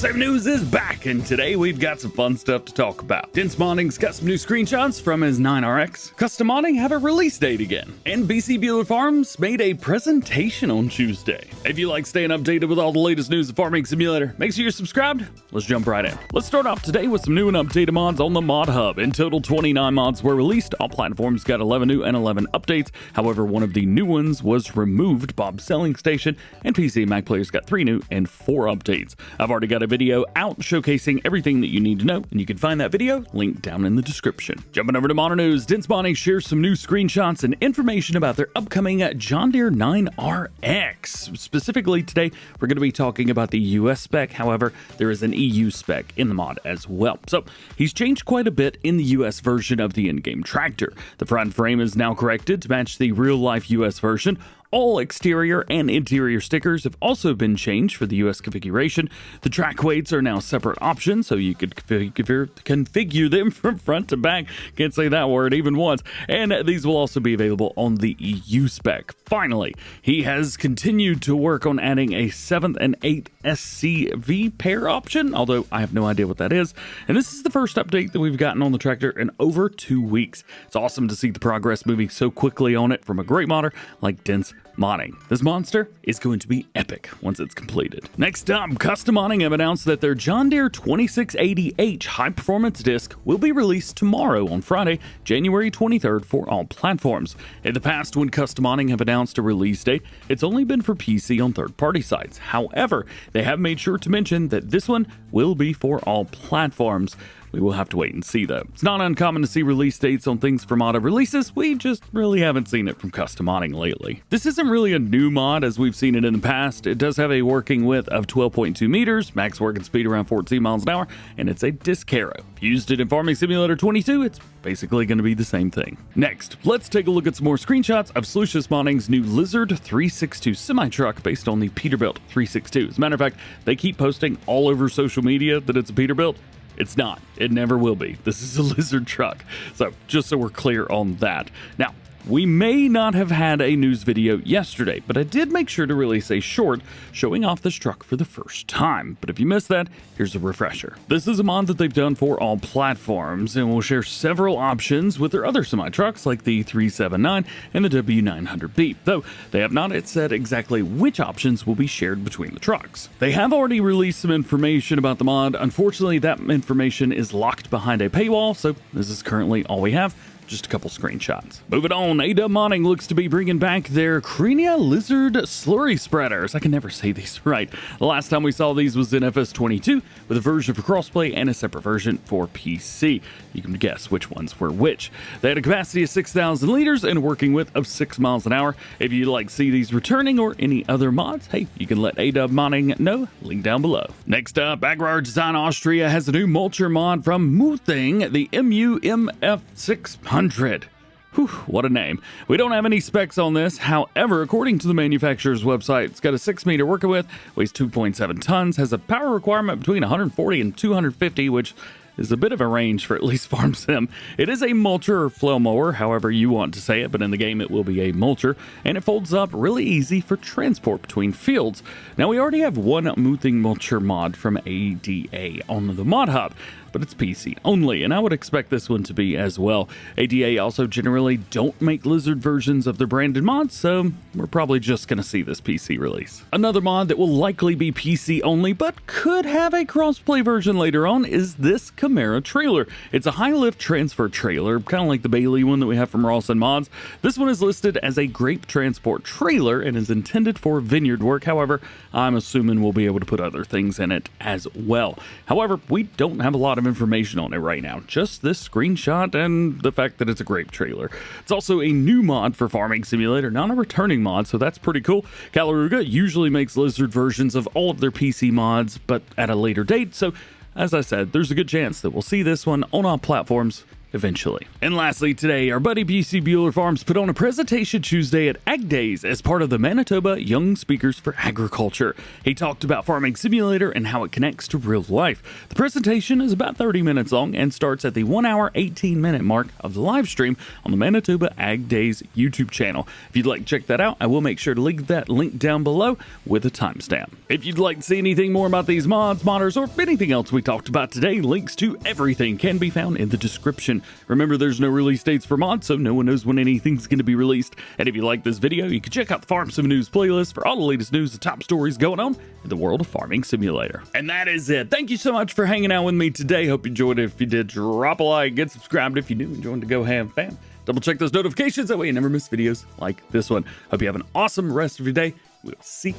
Same News is back, and today we've got some fun stuff to talk about. Dense Modding's got some new screenshots from his 9RX. Custom Modding have a release date again. And BC Bueller Farms made a presentation on Tuesday. If you like staying updated with all the latest news of Farming Simulator, make sure you're subscribed. Let's jump right in. Let's start off today with some new and updated mods on the Mod Hub. In total, 29 mods were released. All platforms got 11 new and 11 updates. However, one of the new ones was removed, Bob's Selling Station, and PC and Mac players got 3 new and 4 updates. I've already got a video out showcasing everything that you need to know, and you can find that video linked down in the description. Jumping over to Modern News, Dense Modding shares some new screenshots and information about their upcoming John Deere 9RX. Specifically today, we're going to be talking about the US spec. However, there is an EU spec in the mod as well. So he's changed quite a bit in the US version of the in-game tractor. The front frame is now corrected to match the real-life US version. All exterior and interior stickers have also been changed for the US configuration. The track weights are now separate options, so you could configure them from front to back. Can't say that word even once. And these will also be available on the EU spec. Finally, he has continued to work on adding a 7th and 8th SCV pair option, although I have no idea what that is. And this is the first update that we've gotten on the tractor in over 2 weeks. It's awesome to see the progress moving so quickly on it from a great modder like Dense Modding. This monster is going to be epic once it's completed. Next up, Custom Modding have announced that their John Deere 2680H high-performance disc will be released tomorrow on Friday, January 23rd for all platforms. In the past, when Custom Modding have announced a release date, it's only been for PC on third-party sites. However, they have made sure to mention that this one will be for all platforms. We will have to wait and see, though. It's not uncommon to see release dates on things for modded releases. We just really haven't seen it from Custom Modding lately. This isn't really a new mod as we've seen it in the past. It does have a working width of 12.2 meters, max working speed around 14 miles an hour, and it's a disc harrow. If you used it in Farming Simulator 22, it's basically going to be the same thing. Next, let's take a look at some more screenshots of Sluicious Modding's new Lizard 362 semi-truck based on the Peterbilt 362. As a matter of fact, they keep posting all over social media that it's a Peterbilt. It's not. It never will be. This is a Lizard truck. So just so we're clear on that. Now, we may not have had a news video yesterday, but I did make sure to release a short showing off this truck for the first time. But if you missed that, here's a refresher. This is a mod that they've done for all platforms, and will share several options with their other semi-trucks like the 379 and the W900B, though they have not yet said exactly which options will be shared between the trucks. They have already released some information about the mod. Unfortunately, that information is locked behind a paywall, so this is currently all we have. Just a couple screenshots. Moving on, AW Modding looks to be bringing back their Crenia Lizard Slurry Spreaders. I can never say these right. The last time we saw these was in FS22 with a version for crossplay and a separate version for PC. You can guess which ones were which. They had a capacity of 6,000 liters and a working width of 6 miles an hour. If you'd like to see these returning or any other mods, hey, you can let AW Modding know. Link down below. Next up, Agrar Design Austria has a new mulcher mod from Muthing, the MU-M F600. Whew, what a name. We don't have any specs on this. However, according to the manufacturer's website, it's got a 6-meter working width, weighs 2.7 tons, has a power requirement between 140 and 250, which is a bit of a range for at least Farm Sim. It is a mulcher or flow mower, however you want to say it, but in the game it will be a mulcher, and it folds up really easy for transport between fields. Now, we already have one Muthing mulcher mod from ADA on the Mod Hub, but it's PC only, and I would expect this one to be as well. ADA also generally don't make Lizard versions of their branded mods, so we're probably just going to see this PC release. Another mod that will likely be PC only, but could have a crossplay version later on, is this Camara trailer. It's a high-lift transfer trailer, kind of like the Bailey one that we have from Rawson Mods. This one is listed as a grape transport trailer and is intended for vineyard work. However, I'm assuming we'll be able to put other things in it as well. However, we don't have a lot of information on it right now, just this screenshot and the fact that it's a grape trailer. It's also a new mod for Farming Simulator, not a returning mod, so that's pretty cool. Calaruga usually makes Lizard versions of all of their PC mods, but at a later date, so as I said, there's a good chance that we'll see this one on all platforms eventually. And lastly, today, our buddy BC Bueller Farms put on a presentation Tuesday at Ag Days as part of the Manitoba Young Speakers for Agriculture. He talked about Farming Simulator and how it connects to real life. The presentation is about 30 minutes long and starts at the 1 hour 18-minute mark of the live stream on the Manitoba Ag Days YouTube channel. If you'd like to check that out, I will make sure to link that link down below with a timestamp. If you'd like to see anything more about these mods, modders, or anything else we talked about today, links to everything can be found in the description. Remember, there's no release dates for mods, so no one knows when anything's going to be released. And if you like this video, you can check out the Farm Sim News playlist for all the latest news and top stories going on in the world of Farming Simulator. And that is it. Thank you so much for hanging out with me today. Hope you enjoyed it. If you did, drop a like, get subscribed if you do, and join the DjGoHam fam. Double check those notifications, that way you never miss videos like this one. Hope you have an awesome rest of your day. We'll see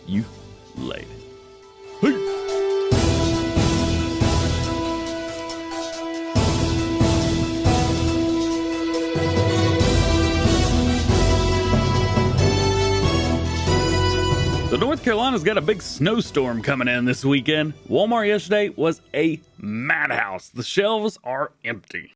you later. Peace. So North Carolina's got a big snowstorm coming in this weekend. Walmart yesterday was a madhouse. The shelves are empty.